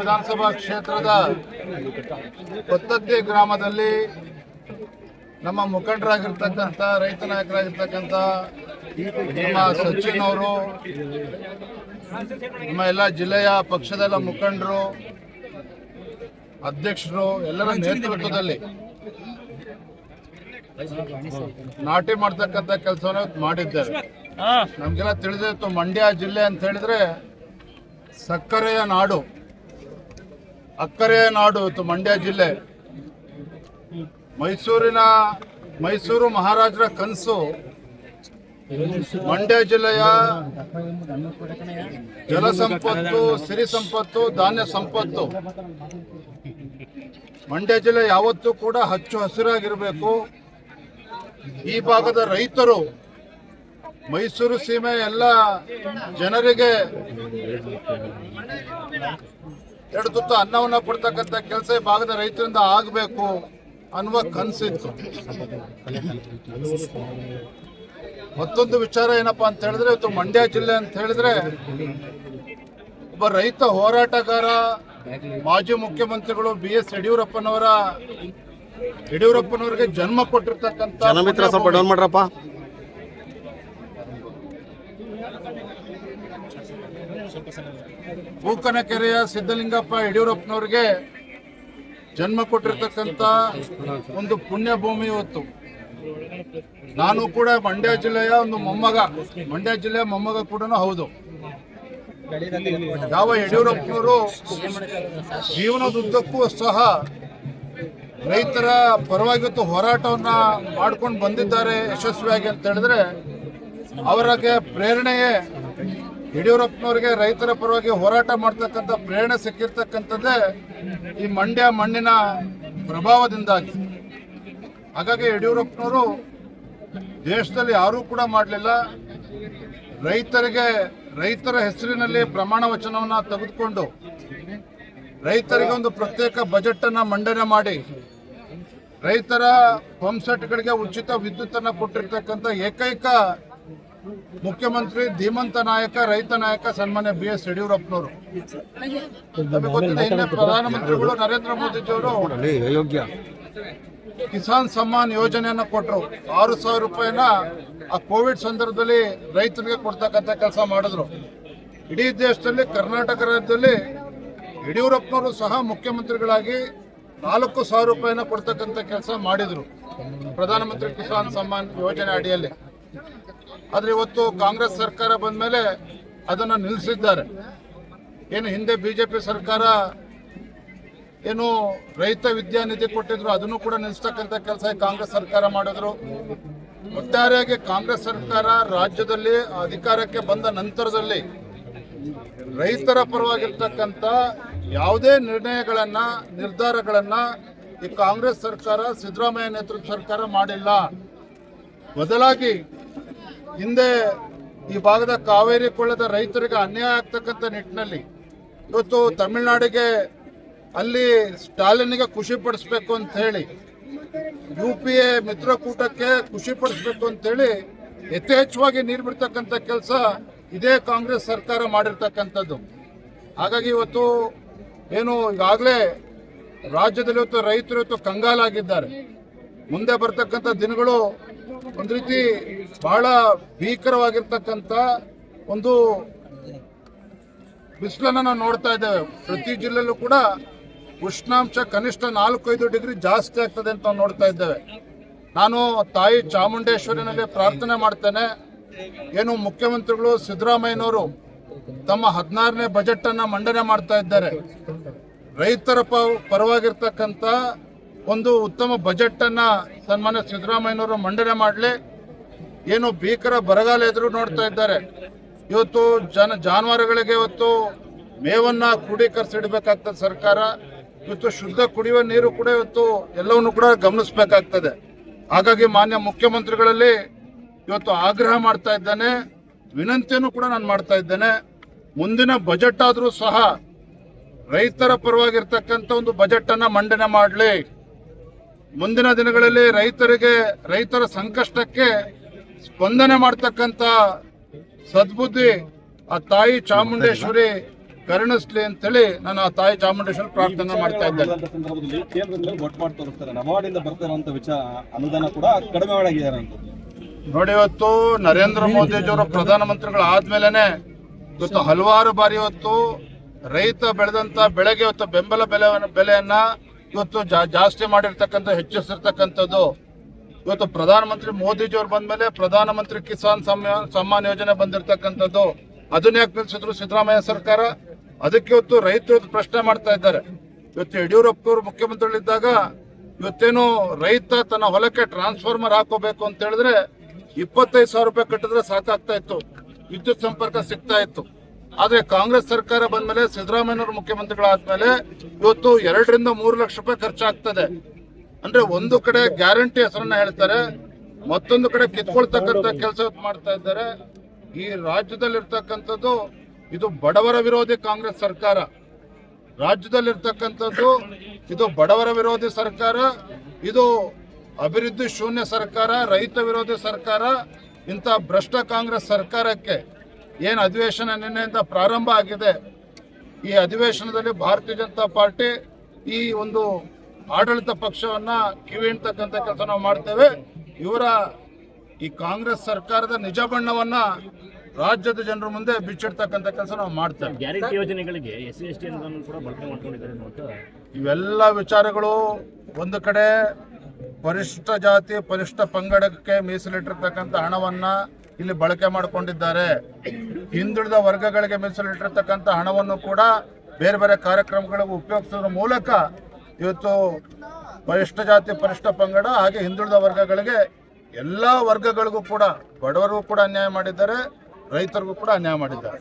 ವಿಧಾನಸಭಾ ಕ್ಷೇತ್ರದ ಕೊತ್ತತ್ತಿ ಗ್ರಾಮದಲ್ಲಿ ನಮ್ಮ ಮುಖಂಡರಾಗಿರ್ತಕ್ಕಂಥ ರೈತ ನಾಯಕರಾಗಿರ್ತಕ್ಕಂಥ ನಮ್ಮ ಸಚಿನ್ ಅವರು, ನಮ್ಮ ಎಲ್ಲ ಜಿಲ್ಲೆಯ ಪಕ್ಷದ ಮುಖಂಡರು, ಅಧ್ಯಕ್ಷರು ಎಲ್ಲರ ನೇತೃತ್ವದಲ್ಲಿ ನಾಟಿ ಮಾಡ್ತಕ್ಕಂಥ ಕೆಲಸವನ್ನು ಮಾಡಿದ್ದಾರೆ. ನಮಗೆಲ್ಲ ತಿಳಿದಿತ್ತು, ಮಂಡ್ಯ ಜಿಲ್ಲೆ ಅಂತ ಹೇಳಿದ್ರೆ ಸಕ್ಕರೆಯ ನಾಡು, ಅಕ್ಕರೆಯ ನಾಡು ಇತ್ತು ಮಂಡ್ಯ ಜಿಲ್ಲೆ. ಮೈಸೂರು ಮಹಾರಾಜರ ಕನಸು ಮಂಡ್ಯ ಜಿಲ್ಲೆಯ ಜಲ ಸಂಪತ್ತು, ಸಿರಿ ಸಂಪತ್ತು, ಧಾನ್ಯ ಸಂಪತ್ತು. ಮಂಡ್ಯ ಜಿಲ್ಲೆ ಯಾವತ್ತೂ ಕೂಡ ಹಚ್ಚು ಹಸಿರಾಗಿರಬೇಕು. ಈ ಭಾಗದ ರೈತರು ಮೈಸೂರು ಸೀಮೆ ಎಲ್ಲ ಜನರಿಗೆ ಎರಡು ತುತ್ತು ಅನ್ನವನ್ನು ಕೊಡ್ತಕ್ಕಂಥ ಕೆಲಸ ಈ ಭಾಗದ ರೈತರಿಂದ ಆಗಬೇಕು ಅನ್ನುವ ಕನಸಿತ್ತು. ಮತ್ತೊಂದು ವಿಚಾರ ಏನಪ್ಪಾ ಅಂತ ಹೇಳಿದ್ರೆ, ಇವತ್ತು ಮಂಡ್ಯ ಜಿಲ್ಲೆ ಅಂತ ಹೇಳಿದ್ರೆ ಒಬ್ಬ ರೈತ ಹೋರಾಟಗಾರ, ಮಾಜಿ ಮುಖ್ಯಮಂತ್ರಿಗಳು BS ಯಡಿಯೂರಪ್ಪನವರಿಗೆ ಜನ್ಮ ಕೊಟ್ಟಿರ್ತಕ್ಕಂಥ ಬೂಕನಕೆರೆಯ ಸಿದ್ದಲಿಂಗಪ್ಪ ಯಡಿಯೂರಪ್ಪನವರಿಗೆ ಜನ್ಮ ಕೊಟ್ಟಿರ್ತಕ್ಕಂಥ ಒಂದು ಪುಣ್ಯ ಭೂಮಿ ಇವತ್ತು. ನಾನು ಕೂಡ ಮಂಡ್ಯ ಜಿಲ್ಲೆಯ ಒಂದು ಮೊಮ್ಮಗ ಕೂಡ ಹೌದು. ಯಾವ ಯಡಿಯೂರಪ್ಪನವರು ಜೀವನದುದ್ದಕ್ಕೂ ಸಹ ರೈತರ ಪರವಾಗಿ ಹೋರಾಟವನ್ನ ಮಾಡ್ಕೊಂಡು ಬಂದಿದ್ದಾರೆ ಯಶಸ್ವಿಯಾಗಿ ಅಂತ ಹೇಳಿದ್ರೆ, ಅವರಿಗೆ ಪ್ರೇರಣೆಯೇ ಯಡಿಯೂರಪ್ಪನವರಿಗೆ ರೈತರ ಪರವಾಗಿ ಹೋರಾಟ ಮಾಡ್ತಕ್ಕಂಥ ಪ್ರೇರಣೆ ಸಿಕ್ಕಿರ್ತಕ್ಕಂಥದ್ದೇ ಈ ಮಂಡ್ಯ ಮಣ್ಣಿನ ಪ್ರಭಾವದಿಂದಾಗಿ. ಹಾಗಾಗಿ ಯಡಿಯೂರಪ್ಪನವರು ದೇಶದಲ್ಲಿ ಯಾರೂ ಕೂಡ ಮಾಡಲಿಲ್ಲ. ರೈತರ ಹೆಸರಿನಲ್ಲಿ ಪ್ರಮಾಣ ವಚನವನ್ನು ತೆಗೆದುಕೊಂಡು ರೈತರಿಗೆ ಒಂದು ಪ್ರತ್ಯೇಕ ಬಜೆಟ್ ಅನ್ನ ಮಂಡನೆ ಮಾಡಿ ರೈತರ ಪಂಪ್ಸೆಟ್ಗಳಿಗೆ ಉಚಿತ ವಿದ್ಯುತ್ ಅನ್ನ ಕೊಟ್ಟಿರ್ತಕ್ಕಂಥ ಏಕೈಕ ಮುಖ್ಯಮಂತ್ರಿ, ಧೀಮಂತ ನಾಯಕ, ರೈತ ನಾಯಕ ಸನ್ಮಾನ್ಯ BS ಯಡಿಯೂರಪ್ಪನವರು. ಹಿಂದೆ ಪ್ರಧಾನಮಂತ್ರಿಗಳು ನರೇಂದ್ರ ಮೋದಿಜಿಯವರು ಕಿಸಾನ್ ಸಮ್ಮಾನ್ ಯೋಜನೆಯನ್ನ ಕೊಟ್ಟರು. 6,000 ರೂಪಾಯಿನ ಆ ಕೋವಿಡ್ ಸಂದರ್ಭದಲ್ಲಿ ರೈತರಿಗೆ ಕೊಡ್ತಕ್ಕಂಥ ಕೆಲಸ ಮಾಡಿದ್ರು. ಇಡೀ ದೇಶದಲ್ಲಿ ಕರ್ನಾಟಕ ರಾಜ್ಯದಲ್ಲಿ ಯಡಿಯೂರಪ್ಪನವರು ಸಹ ಮುಖ್ಯಮಂತ್ರಿಗಳಾಗಿ 4,000 ರೂಪಾಯಿನ ಕೊಡ್ತಕ್ಕಂಥ ಕೆಲಸ ಮಾಡಿದ್ರು ಪ್ರಧಾನಮಂತ್ರಿ ಕಿಸಾನ್ ಸಮ್ಮಾನ್ ಯೋಜನೆ ಅಡಿಯಲ್ಲಿ. ಆದ್ರೆ ಇವತ್ತು ಕಾಂಗ್ರೆಸ್ ಸರ್ಕಾರ ಬಂದ ಮೇಲೆ ಅದನ್ನು ನಿಲ್ಲಿಸಿದ್ದಾರೆ. ಏನು ಹಿಂದೆ BJP ಸರ್ಕಾರ ಏನು ರೈತ ವಿದ್ಯಾನಿಧಿ ಕೊಟ್ಟಿದ್ರು, ಅದನ್ನು ಕೂಡ ನಿಲ್ಲಿಸ್ತಕ್ಕಂಥ ಕೆಲಸ ಕಾಂಗ್ರೆಸ್ ಸರ್ಕಾರ ಮಾಡಿದ್ರು. ಒಟ್ಟಾರೆಯಾಗಿ ಕಾಂಗ್ರೆಸ್ ಸರ್ಕಾರ ರಾಜ್ಯದಲ್ಲಿ ಅಧಿಕಾರಕ್ಕೆ ಬಂದ ನಂತರದಲ್ಲಿ ರೈತರ ಪರವಾಗಿರ್ತಕ್ಕಂಥ ಯಾವುದೇ ನಿರ್ಧಾರಗಳನ್ನ ಈ ಕಾಂಗ್ರೆಸ್ ಸರ್ಕಾರ, ಸಿದ್ದರಾಮಯ್ಯ ನೇತೃತ್ವ ಸರ್ಕಾರ ಮಾಡಿಲ್ಲ. ಬದಲಾಗಿ ಹಿಂದೆ ಈ ಭಾಗದ ಕಾವೇರಿ ಕೊಳ್ಳದ ರೈತರಿಗೆ ಅನ್ಯಾಯ ಆಗ್ತಕ್ಕಂಥ ನಿಟ್ಟಿನಲ್ಲಿ ಇವತ್ತು ತಮಿಳುನಾಡಿಗೆ ಅಲ್ಲಿ ಸ್ಟಾಲಿನ್ಗೆ ಖುಷಿ ಪಡಿಸ್ಬೇಕು ಅಂತ ಹೇಳಿ, UPA ಮಿತ್ರಕೂಟಕ್ಕೆ ಖುಷಿ ಪಡಿಸ್ಬೇಕು ಅಂತ ಹೇಳಿ ಯಥೇಚ್ಛವಾಗಿ ನೀರು ಬಿಡ್ತಕ್ಕಂಥ ಕೆಲಸ ಇದೇ ಕಾಂಗ್ರೆಸ್ ಸರ್ಕಾರ ಮಾಡಿರ್ತಕ್ಕಂಥದ್ದು. ಹಾಗಾಗಿ ಇವತ್ತು ಏನು ಈಗಾಗಲೇ ರಾಜ್ಯದಲ್ಲಿ ಇವತ್ತು ರೈತರು ಇವತ್ತು ಕಂಗಾಲಾಗಿದ್ದಾರೆ. ಮುಂದೆ ಬರ್ತಕ್ಕಂಥ ದಿನಗಳು ಒಂದು ರೀತಿ ಬಹಳ ಭೀಕರವಾಗಿರ್ತಕ್ಕಂಥ ಒಂದು ಬಿಸಿಲನ್ನ ನಾವು ನೋಡ್ತಾ ಇದ್ದೇವೆ. ಪ್ರತಿ ಜಿಲ್ಲೆಯಲ್ಲೂ ಕೂಡ ಉಷ್ಣಾಂಶ ಕನಿಷ್ಠ 4-5 ಡಿಗ್ರಿ ಜಾಸ್ತಿ ಆಗ್ತದೆ ಅಂತ ನಾವು ನೋಡ್ತಾ ಇದ್ದೇವೆ. ನಾನು ತಾಯಿ ಚಾಮುಂಡೇಶ್ವರಿನಲ್ಲಿ ಪ್ರಾರ್ಥನೆ ಮಾಡ್ತೇನೆ, ಏನು ಮುಖ್ಯಮಂತ್ರಿಗಳು ಸಿದ್ದರಾಮಯ್ಯನವರು ತಮ್ಮ 16ನೇ ಬಜೆಟ್ ಅನ್ನ ಮಂಡನೆ ಮಾಡ್ತಾ ಇದ್ದಾರೆ. ರೈತರ ಪರವಾಗಿರ್ತಕ್ಕಂಥ ಒಂದು ಉತ್ತಮ ಬಜೆಟ್ ಅನ್ನ ಸನ್ಮಾನ್ಯ ಸಿದ್ದರಾಮಯ್ಯನವರು ಮಂಡನೆ ಮಾಡಲಿ. ಏನು ಭೀಕರ ಬರಗಾಲ ಎದುರು ನೋಡ್ತಾ ಇದ್ದಾರೆ. ಇವತ್ತು ಜಾನುವಾರುಗಳಿಗೆ ಇವತ್ತು ಮೇವನ್ನ ಕ್ರೋಢೀಕರಿಸಿಡಬೇಕಾಗ್ತದೆ ಸರ್ಕಾರ. ಇವತ್ತು ಶುದ್ಧ ಕುಡಿಯುವ ನೀರು ಕೂಡ ಇವತ್ತು ಎಲ್ಲವನ್ನು ಕೂಡ ಗಮನಿಸಬೇಕಾಗ್ತದೆ. ಹಾಗಾಗಿ ಮಾನ್ಯ ಮುಖ್ಯಮಂತ್ರಿಗಳಲ್ಲಿ ಇವತ್ತು ಆಗ್ರಹ ಮಾಡ್ತಾ ಇದ್ದೇನೆ, ವಿನಂತಿಯನ್ನು ಕೂಡ ನಾನು ಮಾಡ್ತಾ ಇದ್ದೇನೆ. ಮುಂದಿನ ಬಜೆಟ್ ಆದರೂ ಸಹ ರೈತರ ಪರವಾಗಿರ್ತಕ್ಕಂಥ ಒಂದು ಬಜೆಟ್ ಅನ್ನ ಮಂಡನೆ ಮಾಡಲಿ. ಮುಂದಿನ ದಿನಗಳಲ್ಲಿ ರೈತರ ಸಂಕಷ್ಟಕ್ಕೆ ಸ್ಪಂದನೆ ಮಾಡ್ತಕ್ಕಂಥ ಸದ್ಬುದ್ಧಿ ಆ ತಾಯಿ ಚಾಮುಂಡೇಶ್ವರಿ ಕರುಣಿಸ್ಲಿ ಅಂತೇಳಿ ನಾನು ಆ ತಾಯಿ ಚಾಮುಂಡೇಶ್ವರಿ ಪ್ರಾರ್ಥನೆ ಮಾಡ್ತಾ ಇದ್ದೇನೆ. ಸಂದರ್ಭದಲ್ಲಿ ಕೇಂದ್ರದಲ್ಲಿ ಒಟ್ಟು ತೋರಿಸ್ತಾರೆ, ನವಾರ್ಡಿಂದ ಬರ್ತಾರಂತ ಅನುದಾನ ಕೂಡ ಕಡಿಮೆ ಆಗಿದ್ದಾರೆ ಅಂತ ನೋಡಿ. ಇವತ್ತು ನರೇಂದ್ರ ಮೋದಿಜಿಯವರು ಪ್ರಧಾನಮಂತ್ರಿಗಳು ಆದ್ಮೇಲೆನೆ ಇವತ್ತು ಹಲವಾರು ಬಾರಿ ಇವತ್ತು ರೈತ ಬೆಳೆದಂತ ಬೆಳೆಗೆ ಇವತ್ತು ಬೆಂಬಲ ಬೆಲೆಯನ್ನ ಇವತ್ತು ಜಾಸ್ತಿ ಮಾಡಿರ್ತಕ್ಕಂಥ, ಹೆಚ್ಚಿಸಿರ್ತಕ್ಕಂಥದ್ದು. ಇವತ್ತು ಪ್ರಧಾನಮಂತ್ರಿ ಮೋದಿಜಿಯವರು ಬಂದ್ಮೇಲೆ ಪ್ರಧಾನಮಂತ್ರಿ ಕಿಸಾನ್ ಸಮ್ಮಾನ್ ಯೋಜನೆ ಬಂದಿರತಕ್ಕಂಥದ್ದು. ಅದನ್ನ ಯಾಕೆ ನಿಲ್ಸಿದ್ರು ಸಿದ್ದರಾಮಯ್ಯ ಸರ್ಕಾರ? ಅದಕ್ಕೆ ಇವತ್ತು ರೈತರು ಪ್ರಶ್ನೆ ಮಾಡ್ತಾ ಇದ್ದಾರೆ. ಇವತ್ತು ಯಡಿಯೂರಪ್ಪನವರು ಮುಖ್ಯಮಂತ್ರಿಗಳಿದ್ದಾಗ ಇವತ್ತೇನು ರೈತ ತನ್ನ ಹೊಲಕ್ಕೆ ಟ್ರಾನ್ಸ್ಫಾರ್ಮರ್ ಹಾಕೋಬೇಕು ಅಂತ ಹೇಳಿದ್ರೆ 25,000 ರೂಪಾಯಿ ಕಟ್ಟಿದ್ರೆ ಸಾಕಾಗ್ತಾ ಇತ್ತು, ವಿದ್ಯುತ್ ಸಂಪರ್ಕ ಸಿಗ್ತಾ ಇತ್ತು. ಆದ್ರೆ ಕಾಂಗ್ರೆಸ್ ಸರ್ಕಾರ ಬಂದ್ಮೇಲೆ ಸಿದ್ದರಾಮಯ್ಯನವರು ಮುಖ್ಯಮಂತ್ರಿಗಳಾದ್ಮೇಲೆ ಇವತ್ತು 2 ರಿಂದ 3 ಲಕ್ಷ ರೂಪಾಯಿ ಖರ್ಚಾಗ್ತದೆ. ಅಂದ್ರೆ ಒಂದು ಕಡೆ ಗ್ಯಾರಂಟಿ ಹೆಸರನ್ನ ಹೇಳ್ತಾರೆ, ಮತ್ತೊಂದು ಕಡೆ ಕಿತ್ಕೊಳ್ತಕ್ಕಂಥ ಕೆಲಸ ಮಾಡ್ತಾ ಇದ್ದಾರೆ. ಈ ರಾಜ್ಯದಲ್ಲಿರ್ತಕ್ಕಂಥದ್ದು ಇದು ಬಡವರ ವಿರೋಧಿ ಕಾಂಗ್ರೆಸ್ ಸರ್ಕಾರ. ರಾಜ್ಯದಲ್ಲಿರ್ತಕ್ಕಂಥದ್ದು ಇದು ಬಡವರ ವಿರೋಧಿ ಸರ್ಕಾರ, ಇದು ಅಭಿವೃದ್ಧಿ ಶೂನ್ಯ ಸರ್ಕಾರ, ರೈತ ವಿರೋಧಿ ಸರ್ಕಾರ. ಇಂಥ ಭ್ರಷ್ಟ ಕಾಂಗ್ರೆಸ್ ಸರ್ಕಾರಕ್ಕೆ ಏನು ಅಧಿವೇಶನ ನಿನ್ನೆಯಿಂದ ಪ್ರಾರಂಭ ಆಗಿದೆ, ಈ ಅಧಿವೇಶನದಲ್ಲಿ ಭಾರತೀಯ ಜನತಾ ಪಾರ್ಟಿ ಈ ಒಂದು ಆಡಳಿತ ಪಕ್ಷವನ್ನ ಕಿವಿ ಹಿಂಡ್ತಕ್ಕಂಥ ಕೆಲಸ ನಾವು ಮಾಡ್ತೇವೆ. ಇವರ ಈ ಕಾಂಗ್ರೆಸ್ ಸರ್ಕಾರದ ನಿಜ ಬಣ್ಣವನ್ನ ರಾಜ್ಯದ ಜನರ ಮುಂದೆ ಬಿಚ್ಚಿಡ್ತಕ್ಕಂಥ ಕೆಲಸ ನಾವು ಮಾಡ್ತೇವೆ. ಗ್ಯಾರಂಟಿ ಯೋಜನೆಗಳಿಗೆ SC/ST ಅನುದಾನ ಕೂಡ ಬಳಕೆ ಮಾಡ್ಕೊಂಡಿದ್ದಾರೆ ಅಂತ ಇವೆಲ್ಲ ವಿಚಾರಗಳು ಒಂದು ಕಡೆ ಪರಿಶಿಷ್ಟ ಜಾತಿ ಪರಿಶಿಷ್ಟ ಪಂಗಡಕ್ಕೆ ಮೀಸಲಿಟ್ಟಿರ್ತಕ್ಕಂಥ ಹಣವನ್ನ ಇಲ್ಲಿ ಬಳಕೆ ಮಾಡಿಕೊಂಡಿದ್ದಾರೆ. ಹಿಂದುಳಿದ ವರ್ಗಗಳಿಗೆ ಮೀಸಲಿಟ್ಟಿರ್ತಕ್ಕಂಥ ಹಣವನ್ನು ಕೂಡ ಬೇರೆ ಬೇರೆ ಕಾರ್ಯಕ್ರಮಗಳಿಗೆ ಉಪಯೋಗಿಸೋದ್ರ ಮೂಲಕ ಇವತ್ತು ಪರಿಶಿಷ್ಟ ಜಾತಿ ಪರಿಶಿಷ್ಟ ಪಂಗಡ ಹಾಗೆ ಹಿಂದುಳಿದ ವರ್ಗಗಳಿಗೆ ಎಲ್ಲ ವರ್ಗಗಳಿಗೂ ಕೂಡ, ಬಡವರಿಗೂ ಕೂಡ ಅನ್ಯಾಯ ಮಾಡಿದ್ದಾರೆ, ರೈತರಿಗೂ ಕೂಡ ಅನ್ಯಾಯ ಮಾಡಿದ್ದಾರೆ.